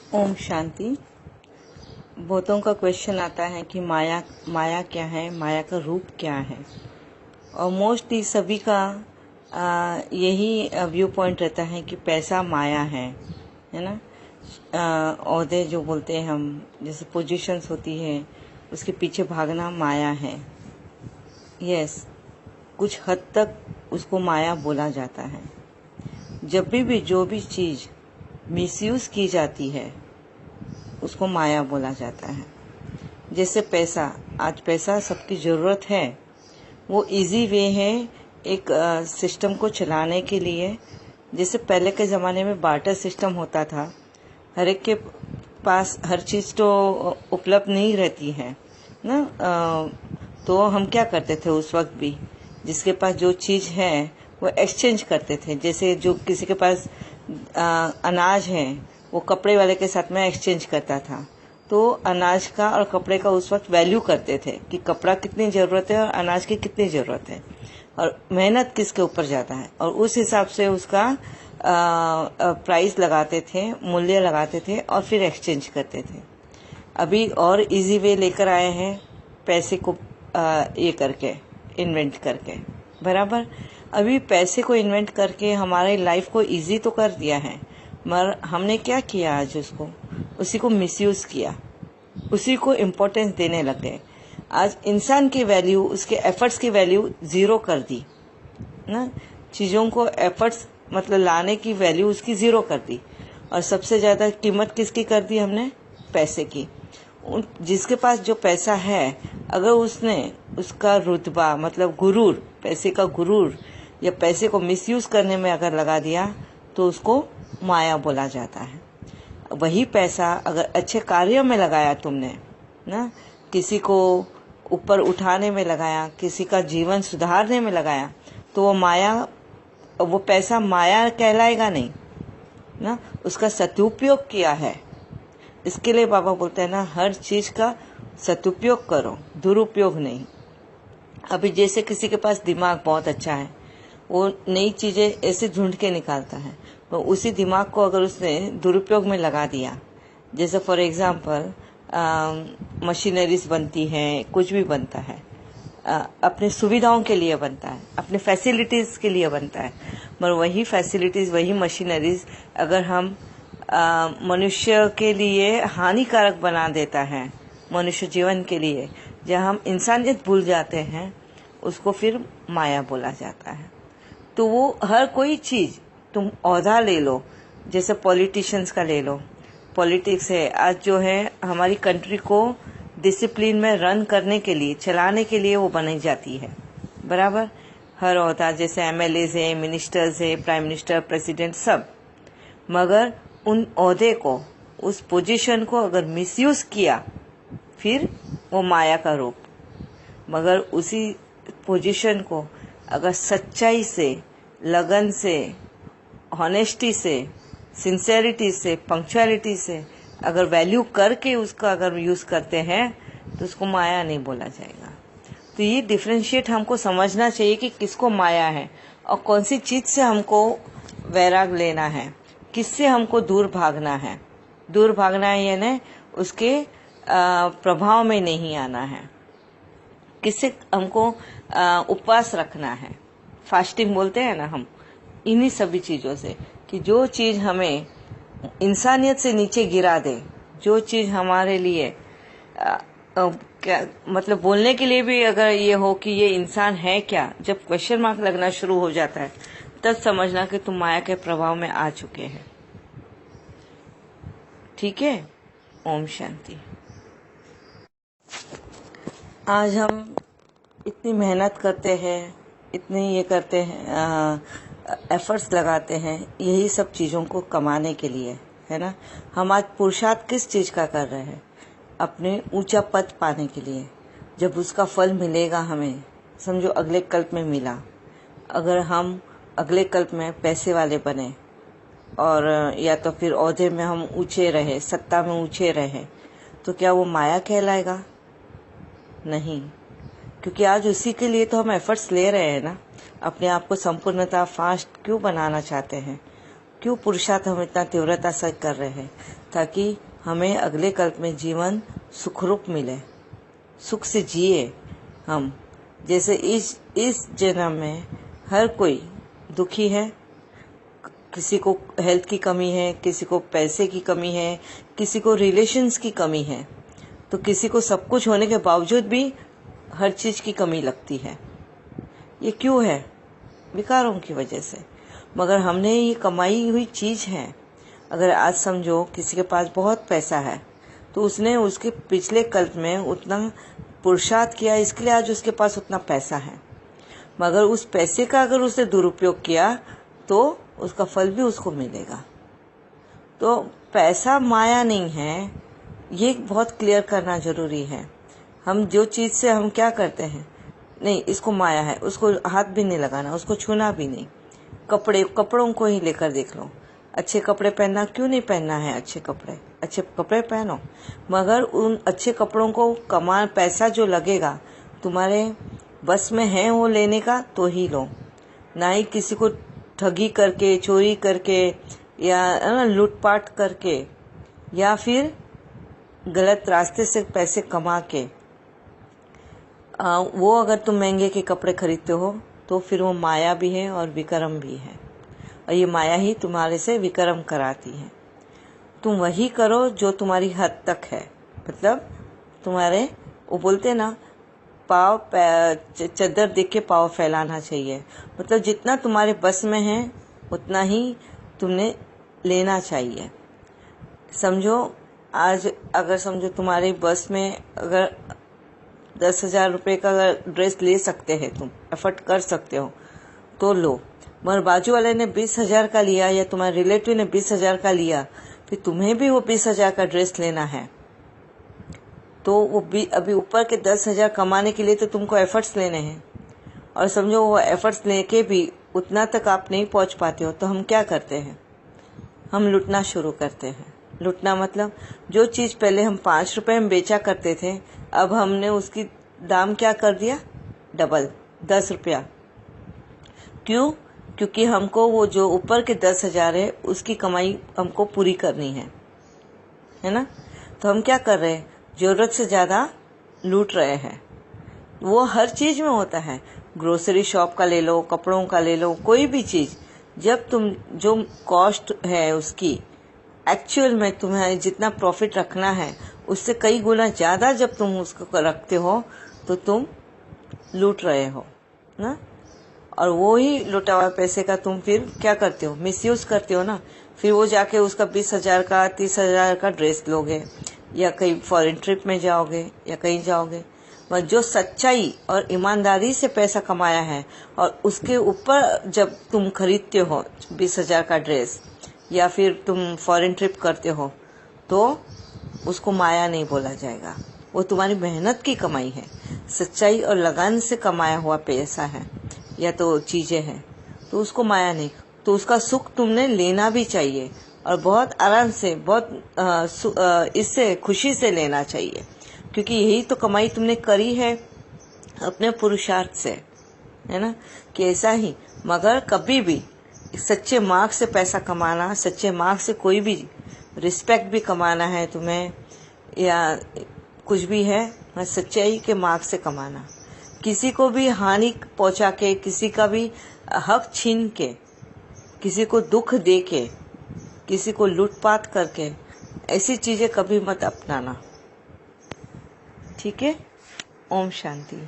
ओम शांति। बहुतों का क्वेश्चन आता है कि माया माया क्या है, माया का रूप क्या है। और मोस्टली सभी का यही व्यू पॉइंट रहता है कि पैसा माया है ना। ओहदे जो बोलते हैं हम, जैसे पोजीशंस होती है, उसके पीछे भागना माया है। यस, कुछ हद तक उसको माया बोला जाता है। जब भी जो भी चीज़ मिसयूज़ की जाती है उसको माया बोला जाता है। जैसे पैसा, आज पैसा सबकी ज़रूरत है, वो इजी वे है एक सिस्टम को चलाने के लिए। जैसे पहले के ज़माने में बार्टर सिस्टम होता था, हर एक के पास हर चीज़ तो उपलब्ध नहीं रहती है ना। तो हम क्या करते थे उस वक्त भी, जिसके पास जो चीज़ है वो एक्सचेंज करते थे। जैसे जो किसी के पास अनाज है वो कपड़े वाले के साथ में एक्सचेंज करता था, तो अनाज का और कपड़े का उस वक्त वैल्यू करते थे कि कपड़ा कितनी ज़रूरत है और अनाज की कितनी ज़रूरत है और मेहनत किसके ऊपर ज़्यादा है, और उस हिसाब से उसका प्राइस लगाते थे, मूल्य लगाते थे और फिर एक्सचेंज करते थे। अभी और इजी वे लेकर आए हैं पैसे को ये करके, इन्वेंट करके। बराबर, अभी पैसे को इन्वेंट करके हमारे लाइफ को इजी तो कर दिया है, मगर हमने क्या किया आज उसी को मिसयूज़ किया, उसी को इम्पोर्टेंस देने लग गए। आज इंसान की वैल्यू, उसके एफर्ट्स की वैल्यू ज़ीरो कर दी ना। चीज़ों को एफर्ट्स मतलब लाने की वैल्यू उसकी ज़ीरो कर दी, और सबसे ज़्यादा कीमत किसकी कर दी हमने? पैसे की। जिसके पास जो पैसा है, अगर उसने उसका रुतबा मतलब गुरूर, पैसे का गुरूर या पैसे को मिसयूज़ करने में अगर लगा दिया तो उसको माया बोला जाता है। वही पैसा अगर अच्छे कार्यों में लगाया तुमने ना, किसी को ऊपर उठाने में लगाया, किसी का जीवन सुधारने में लगाया, तो वो पैसा माया कहलाएगा नहीं ना। उसका सदुपयोग किया है। इसके लिए बाबा बोलते हैं ना, हर चीज़ का सदुपयोग करो, दुरुपयोग नहीं। अभी जैसे किसी के पास दिमाग बहुत अच्छा है, वो नई चीज़ें ऐसे ढूंढ के निकालता है, तो उसी दिमाग को अगर उसने दुरुपयोग में लगा दिया, जैसे फॉर एग्जांपल मशीनरीज बनती हैं, कुछ भी बनता है, अपनी सुविधाओं के लिए बनता है, अपने फैसिलिटीज़ के लिए बनता है, मगर वही फैसिलिटीज़, वही मशीनरीज अगर हम मनुष्य के लिए हानिकारक बना देता है, मनुष्य जीवन के लिए, जब हम इंसानियत भूल जाते हैं, उसको फिर माया बोला जाता है। तो वो हर कोई चीज़, तुम ओहदा ले लो, जैसे पॉलिटिशियंस का ले लो, पॉलिटिक्स है आज जो है हमारी कंट्री को डिसिप्लिन में रन करने के लिए, चलाने के लिए वो बनाई जाती है। बराबर, हर ओहदा जैसे एमएलएज है, मिनिस्टर्स है, प्राइम मिनिस्टर, प्रेसिडेंट, सब। मगर उन ओहदे को, उस पोजीशन को अगर मिसयूज़ किया, फिर वो माया का रूप। मगर उसी पोजीशन को अगर सच्चाई से, लगन से, ऑनेस्टी से, सिंसेरिटी से, पंक्चुअलिटी से अगर वैल्यू करके उसका अगर यूज़ करते हैं तो उसको माया नहीं बोला जाएगा। तो ये डिफरेंशिएट हमको समझना चाहिए कि किसको माया है और कौन सी चीज़ से हमको वैराग लेना है, किससे हमको दूर भागना है। दूर भागना है यानी उसके प्रभाव में नहीं आना है। किससे हमको उपवास रखना है, फास्टिंग बोलते हैं ना हम, इन्हीं सभी चीज़ों से, कि जो चीज़ हमें इंसानियत से नीचे गिरा दे, जो चीज़ हमारे लिए क्या मतलब बोलने के लिए भी अगर ये हो कि ये इंसान है क्या, जब क्वेश्चन मार्क लगना शुरू हो जाता है, तब समझना कि तुम माया के प्रभाव में आ चुके हैं। ठीक है। ओम शांति। आज हम इतनी मेहनत करते हैं, इतनी ये करते हैं, एफर्ट्स लगाते हैं यही सब चीज़ों को कमाने के लिए, है ना। हम आज पुरुषार्थ किस चीज़ का कर रहे हैं? अपने ऊंचा पद पाने के लिए। जब उसका फल मिलेगा हमें, समझो अगले कल्प में मिला, अगर हम अगले कल्प में पैसे वाले बने और या तो फिर ओहदे में हम ऊंचे रहे, सत्ता में ऊंचे रहे, तो क्या वो माया कहलाएगा? नहीं, क्योंकि आज उसी के लिए तो हम एफर्ट्स ले रहे हैं ना। अपने आप को संपूर्णता फास्ट क्यों बनाना चाहते हैं? क्यों पुरुषार्थ हम इतना तीव्रता से कर रहे हैं? ताकि हमें अगले कल्प में जीवन सुखरूप मिले, सुख से जिए हम। जैसे इस जन्म में हर कोई दुखी है, किसी को हेल्थ की कमी है, किसी को पैसे की कमी है, किसी को रिलेशंस की कमी है, तो किसी को सब कुछ होने के बावजूद भी हर चीज की कमी लगती है। ये क्यों है? विकारों की वजह से। मगर हमने ये कमाई हुई चीज है। अगर आज समझो किसी के पास बहुत पैसा है, तो उसने उसके पिछले कल्प में उतना पुरुषार्थ किया, इसके लिए आज उसके पास उतना पैसा है। मगर उस पैसे का अगर उसने दुरुपयोग किया तो उसका फल भी उसको मिलेगा। तो पैसा माया नहीं है, ये बहुत क्लियर करना जरूरी है। हम जो चीज से हम क्या करते हैं, नहीं इसको माया है, उसको हाथ भी नहीं लगाना, उसको छूना भी नहीं। कपड़ों को ही लेकर देख लो, अच्छे कपड़े पहनना, क्यों नहीं पहनना है? अच्छे कपड़े पहनो, मगर उन अच्छे कपड़ों को पैसा जो लगेगा तुम्हारे बस में है वो लेने का तो ही लो, ना ही किसी को ठगी करके, चोरी करके, या लूटपाट करके, या फिर गलत रास्ते से पैसे कमा के। वो अगर तुम महंगे के कपड़े खरीदते हो तो फिर वो माया भी है और विक्रम भी है, और ये माया ही तुम्हारे से विक्रम कराती है। तुम वही करो जो तुम्हारी हद तक है। मतलब तुम्हारे, वो बोलते ना, चद्दर देख के पाँव फैलाना चाहिए। मतलब जितना तुम्हारे बस में है उतना ही तुमने लेना चाहिए। समझो आज अगर समझो तुम्हारे बस में अगर 10,000 रुपये का ड्रेस ले सकते हैं, तुम एफर्ट कर सकते हो तो लो। मगर बाजू वाले ने 20,000 का लिया या तुम्हारे रिलेटिव ने 20,000 का लिया, फिर तुम्हें भी वो 20,000 का ड्रेस लेना है, तो वो भी अभी ऊपर के 10,000 कमाने के लिए तो तुमको एफर्ट्स लेने हैं। और समझो वो एफर्ट्स लेके भी उतना तक आप नहीं पहुंच पाते हो, तो हम क्या करते हैं? हम लूटना शुरू करते हैं। लूटना मतलब जो चीज पहले हम 5 रुपए में बेचा करते थे, अब हमने उसकी दाम क्या कर दिया? डबल, 10 रुपया। क्यों? क्योंकि हमको वो जो ऊपर के 10,000 है उसकी कमाई हमको पूरी करनी है ना? तो हम क्या कर रहे हैं? जरूरत से ज्यादा लूट रहे हैं। वो हर चीज में होता है, ग्रोसरी शॉप का ले लो, कपड़ों का ले लो, कोई भी चीज। जब तुम जो कॉस्ट है उसकी एक्चुअल में तुम्हें जितना प्रॉफिट रखना है उससे कई गुना ज्यादा जब तुम उसको रखते हो तो तुम लूट रहे हो ना। और वो ही लुटा हुआ पैसे का तुम फिर क्या करते हो? मिसयूज करते हो ना। फिर वो जाके उसका 20,000 का 30,000 का ड्रेस लोगे, या कहीं फॉरेन ट्रिप में जाओगे, या कहीं जाओगे। पर जो सच्चाई और ईमानदारी से पैसा कमाया है और उसके ऊपर जब तुम खरीदते हो 20,000 का ड्रेस या फिर तुम फॉरेन ट्रिप करते हो, तो उसको माया नहीं बोला जाएगा। वो तुम्हारी मेहनत की कमाई है, सच्चाई और लगन से कमाया हुआ पैसा है या तो चीजें हैं, तो उसको माया नहीं। तो उसका सुख तुमने लेना भी चाहिए और बहुत आराम से, बहुत इससे खुशी से लेना चाहिए, क्योंकि यही तो कमाई तुमने करी है अपने पुरुषार्थ से, है ना? कि ऐसा ही। मगर कभी भी सच्चे मार्ग से पैसा कमाना, सच्चे मार्ग से कोई भी रिस्पेक्ट भी कमाना है तुम्हें या कुछ भी है, सच्चाई के मार्ग से कमाना। किसी को भी हानि पहुंचा के, किसी का भी हक छीन के, किसी को दुख दे के, किसी को लूटपाट करके, ऐसी चीजें कभी मत अपनाना। ठीक है? ओम शांति।